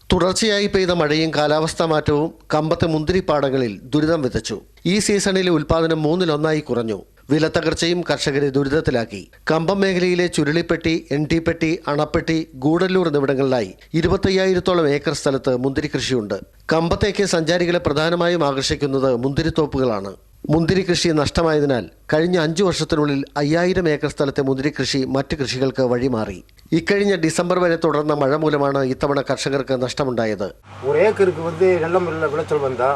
തുടർച്ചയായി പെയ്ത മഴയും കാലാവസ്ഥാ മാറ്റവും കമ്പത്തെ മുന്തിരിപ്പാടങ്ങളിൽ ദുരിതം വിതച്ചു. ഈ സീസണിലെ ഉൽപാദനം 1/3 കുറഞ്ഞു. വിലത്തകർച്ചയും കർഷകരെ ദുരിതത്തിലാക്കി. കമ്പം മേഖലയിലെ ചുരുളിപ്പെട്ടി, എൻടിപ്പെട്ടി, അണപ്പെട്ടി, ഗൂഡല്ലൂർ എന്നിവിടങ്ങളിലായി 25,000-ഓളം ഏക്കർ സ്ഥലത്ത് മുന്തിരി കൃഷിയുണ്ട്. കമ്പത്തേക്ക് സഞ്ചാരികളെ പ്രധാനമായും ആകർഷിക്കുന്നത് മുന്തിരിത്തോപ്പുകളാണ്. മുന്തിരി കൃഷി നഷ്ടമായതിനാൽ കഴിഞ്ഞ 5 വർഷത്തിനുള്ളിൽ 5000 ഏക്കർ സ്ഥലത്തെ മുന്തിരി കൃഷി മറ്റ് കൃഷികൾക്ക് വഴിമാറി. ഇക്കഴിഞ്ഞ ഡിസംബർ വരെ തുടർന്ന മഴ മൂലമാണ് ഇത്തവണ കർഷകർക്ക് നഷ്ടമുണ്ടായത്. ഒരു ഏക്കർക്ക് നല്ല വിളച്ചൽ വന്നാൽ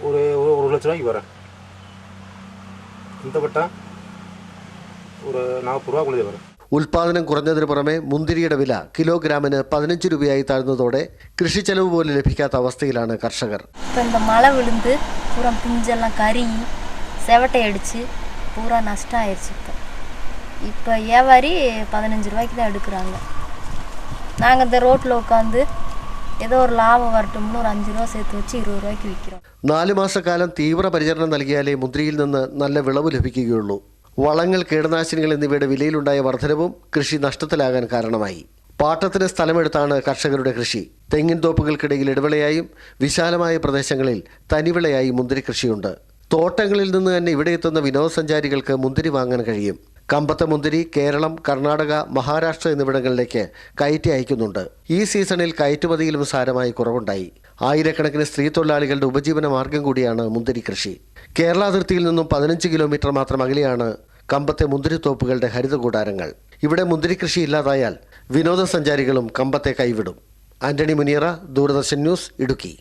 ഒരു 1 ലക്ഷം രൂപയ്ക്ക് വരാം. ഇന്തപ്പെട്ട ഒരു 40 രൂപ കൂടുതൽ വരാം. ഉൽപാദനം കുറഞ്ഞതിനു പുറമെ മുന്തിരിയുടെ വില കിലോഗ്രാമിന് 15 രൂപയായി താഴ്ന്നതോടെ കൃഷി ചെലവ് പോലും ലഭിക്കാത്ത അവസ്ഥയിലാണ് കർഷകർ. മഴ വിളുந்து பூரா பிஞ்செல்லாம் கருகி செவட்டையடிச்சு பூரா நஷ்டம் ஆயிடுச்சு. இப்போ வியாபாரி 15 ரூபாய்க்கு தான் எடுக்கிறாங்க. நாங்கள் இந்த ரோட்டில் உட்காந்து ஏதோ ஒரு ലാഭം വരട്ടുമ്പോൾ ഒരു 5 രൂപ சேர்த்து വെച്ച് 20 രൂപയ്ക്ക് വിൽக்கிறோம். 4 മാസക്കാലം തീവ്ര പരിചരണം നൽകിയാലേ മുന്തിരിയിൽ നിന്ന് നല്ല വിളവ് ലഭിക്കുകയുള്ളൂ. വളങ്ങൾ, കീടനാശിനികൾ എന്നിവയുടെ വിലയിലുണ്ടായ വർധനവും കൃഷി നഷ്ടത്തിലാകാൻ കാരണമായി. പാട്ടത്തിന് സ്ഥലമെടുത്താണ് കർഷകരുടെ കൃഷി. തെങ്ങിൻ തോപ്പുകൾക്കിടയിൽ ഇടവിളയായും വിശാലമായ പ്രദേശങ്ങളിൽ തനിവിളയായി മുന്തിരി കൃഷിയുണ്ട്. തോട്ടങ്ങളിൽ നിന്ന് തന്നെ ഇവിടെ എത്തുന്ന വിനോദസഞ്ചാരികൾക്ക് മുന്തിരി വാങ്ങാൻ കഴിയും. കമ്പത്തെ മുന്തിരി കേരളം, കർണാടക, മഹാരാഷ്ട്ര എന്നിവിടങ്ങളിലേക്ക് കയറ്റി അയക്കുന്നുണ്ട്. ഈ സീസണിൽ കയറ്റുമതിയിലും സാരമായി കുറവുണ്ടായി. ആയിരക്കണക്കിന് സ്ത്രീ തൊഴിലാളികളുടെ ഉപജീവന മാർഗം കൂടിയാണ് മുന്തിരി കൃഷി. കേരള അതിർത്തിയിൽ നിന്നും 15 കിലോമീറ്റർ മാത്രം അകലെയാണ് കമ്പത്തെ മുന്തിരിത്തോപ്പുകളുടെ ഹരിത കൂടാരങ്ങൾ. ഇവിടെ മുന്തിരി കൃഷി ഇല്ലാതായാൽ വിനോദസഞ്ചാരികളും കമ്പത്തെ കൈവിടും. ആന്റണി മുനിയറ, ദൂരദർശൻ ന്യൂസ്, ഇടുക്കി.